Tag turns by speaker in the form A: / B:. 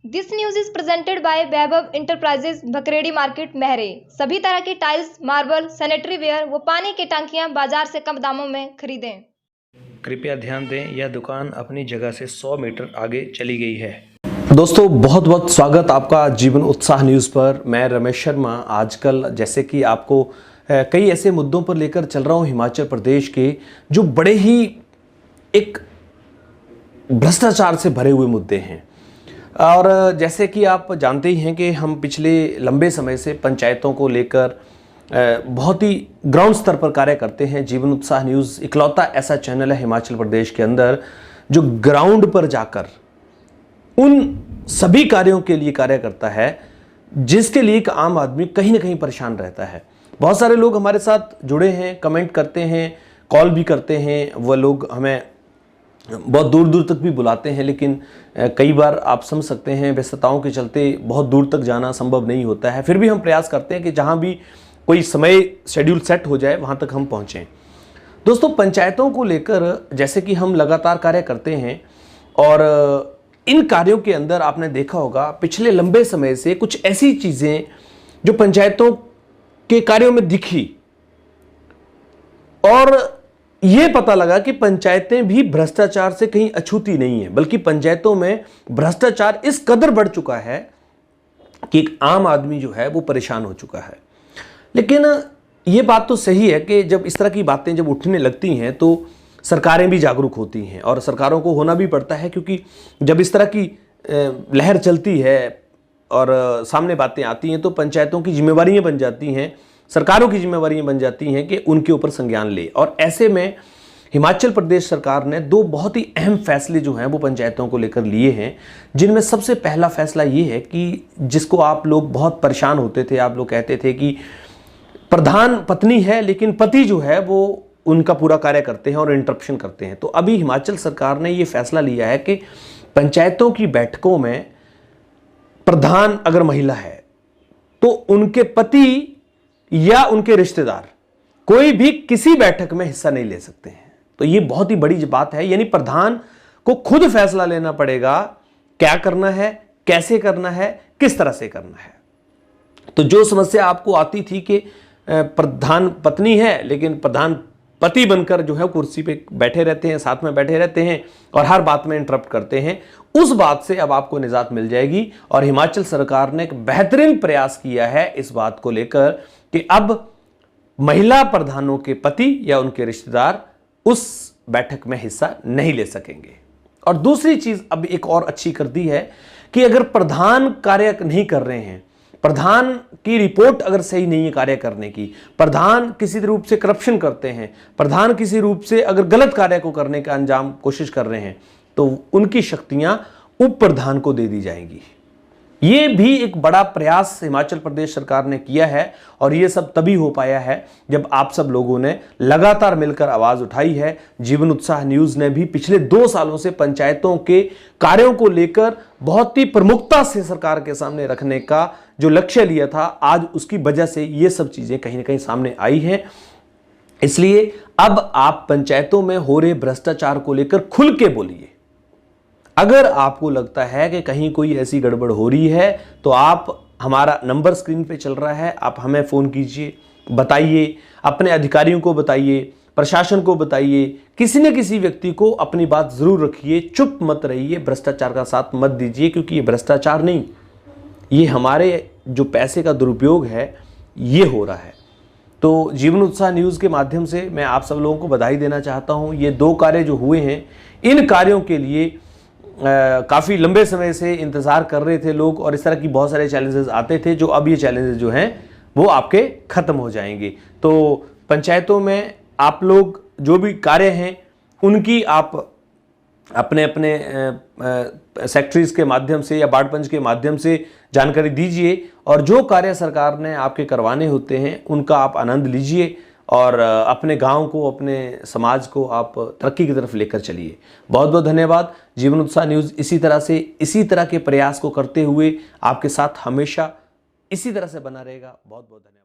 A: This news is presented by Vaibhav enterprises, Bhakredi market, Mahre. सभी तरह की टाइल्स, मार्बल, सैनिटरी वेयर व पानी की टंकियां बाजार से कम दामों में खरीदें।
B: कृपया ध्यान दें, यह दुकान अपनी जगह से 100 मीटर आगे चली गई है। दोस्तों, बहुत बहुत स्वागत आपका जीवन उत्साह न्यूज़ पर। मैं रमेश शर्मा। आजकल जैसे कि आपको कई ऐसे मुद्दों पर लेकर चल रहा हूँ हिमाचल प्रदेश के, जो बड़े ही एक भ्रष्टाचार से भरे हुए मुद्दे हैं। और जैसे कि आप जानते ही हैं कि हम पिछले लंबे समय से पंचायतों को लेकर बहुत ही ग्राउंड स्तर पर कार्य करते हैं। जीवन उत्साह न्यूज़ इकलौता ऐसा चैनल है हिमाचल प्रदेश के अंदर जो ग्राउंड पर जाकर उन सभी कार्यों के लिए कार्य करता है जिसके लिए एक आम आदमी कहीं ना कहीं परेशान रहता है। बहुत सारे लोग हमारे साथ जुड़े हैं, कमेंट करते हैं, कॉल भी करते हैं। वह लोग हमें बहुत दूर दूर तक भी बुलाते हैं, लेकिन कई बार आप समझ सकते हैं व्यस्तताओं के चलते बहुत दूर तक जाना संभव नहीं होता है। फिर भी हम प्रयास करते हैं कि जहां भी कोई समय शेड्यूल सेट हो जाए वहां तक हम पहुंचें। दोस्तों, पंचायतों को लेकर जैसे कि हम लगातार कार्य करते हैं और इन कार्यों के अंदर आपने देखा होगा पिछले लंबे समय से कुछ ऐसी चीजें जो पंचायतों के कार्यों में दिखी और यह पता लगा कि पंचायतें भी भ्रष्टाचार से कहीं अछूती नहीं है, बल्कि पंचायतों में भ्रष्टाचार इस कदर बढ़ चुका है कि एक आम आदमी जो है वो परेशान हो चुका है। लेकिन यह बात तो सही है कि जब इस तरह की बातें जब उठने लगती हैं तो सरकारें भी जागरूक होती हैं और सरकारों को होना भी पड़ता है, क्योंकि जब इस तरह की लहर चलती है और सामने बातें आती हैं तो पंचायतों की जिम्मेवारियां बन जाती हैं, सरकारों की जिम्मेवारियां बन जाती हैं कि उनके ऊपर संज्ञान ले। और ऐसे में हिमाचल प्रदेश सरकार ने दो बहुत ही अहम फैसले जो हैं वो पंचायतों को लेकर लिए हैं, जिनमें सबसे पहला फैसला ये है कि जिसको आप लोग बहुत परेशान होते थे, आप लोग कहते थे कि प्रधान पत्नी है लेकिन पति जो है वो उनका पूरा कार्य करते हैं और इंटरप्शन करते हैं। तो अभी हिमाचल सरकार ने ये फैसला लिया है कि पंचायतों की बैठकों में प्रधान अगर महिला है तो उनके पति या उनके रिश्तेदार कोई भी किसी बैठक में हिस्सा नहीं ले सकते हैं। तो ये बहुत ही बड़ी बात है, यानी प्रधान को खुद फैसला लेना पड़ेगा क्या करना है, कैसे करना है, किस तरह से करना है। तो जो समस्या आपको आती थी कि प्रधान पत्नी है लेकिन प्रधान पति बनकर जो है कुर्सी पे बैठे रहते हैं, साथ में बैठे रहते हैं और हर बात में इंटरप्ट करते हैं, उस बात से अब आपको निजात मिल जाएगी। और हिमाचल सरकार ने एक बेहतरीन प्रयास किया है इस बात को लेकर कि अब महिला प्रधानों के पति या उनके रिश्तेदार उस बैठक में हिस्सा नहीं ले सकेंगे। और दूसरी चीज अब एक और अच्छी कर दी है कि अगर प्रधान कार्य नहीं कर रहे हैं, प्रधान की रिपोर्ट अगर सही नहीं है कार्य करने की, प्रधान किसी रूप से करप्शन करते हैं, प्रधान किसी रूप से अगर गलत कार्य को करने का अंजाम कोशिश कर रहे हैं, तो उनकी शक्तियां उप प्रधान को दे दी जाएंगी। ये भी एक बड़ा प्रयास हिमाचल प्रदेश सरकार ने किया है और ये सब तभी हो पाया है जब आप सब लोगों ने लगातार मिलकर आवाज उठाई है। जीवन उत्साह न्यूज ने भी पिछले 2 सालों से पंचायतों के कार्यों को लेकर बहुत ही प्रमुखता से सरकार के सामने रखने का जो लक्ष्य लिया था, आज उसकी वजह से ये सब चीजें कहीं ना कहीं सामने आई हैं। इसलिए अब आप पंचायतों में हो रहे भ्रष्टाचार को लेकर खुल के बोलिए। अगर आपको लगता है कि कहीं कोई ऐसी गड़बड़ हो रही है तो आप, हमारा नंबर स्क्रीन पे चल रहा है, आप हमें फोन कीजिए, बताइए, अपने अधिकारियों को बताइए, प्रशासन को बताइए, किसी न किसी व्यक्ति को अपनी बात जरूर रखिए, चुप मत रहिए, भ्रष्टाचार का साथ मत दीजिए, क्योंकि ये भ्रष्टाचार नहीं, ये हमारे जो पैसे का दुरुपयोग है ये हो रहा है। तो जीवन उत्साह न्यूज़ के माध्यम से मैं आप सब लोगों को बधाई देना चाहता हूँ। ये 2 कार्य जो हुए हैं, इन कार्यों के लिए काफ़ी लंबे समय से इंतज़ार कर रहे थे लोग और इस तरह की बहुत सारे चैलेंजेस आते थे, जो अब ये चैलेंजेस जो हैं वो आपके ख़त्म हो जाएंगे। तो पंचायतों में आप लोग जो भी कार्य हैं उनकी आप अपने अपने सेक्रेटरीज के माध्यम से या वार्ड पंच के माध्यम से जानकारी दीजिए और जो कार्य सरकार ने आपके करवाने होते हैं उनका आप आनंद लीजिए और अपने गांव को, अपने समाज को आप तरक्की की तरफ लेकर चलिए। बहुत बहुत धन्यवाद। जीवन उत्साह न्यूज़ इसी तरह के प्रयास को करते हुए आपके साथ हमेशा इसी तरह से बना रहेगा। बहुत बहुत धन्यवाद।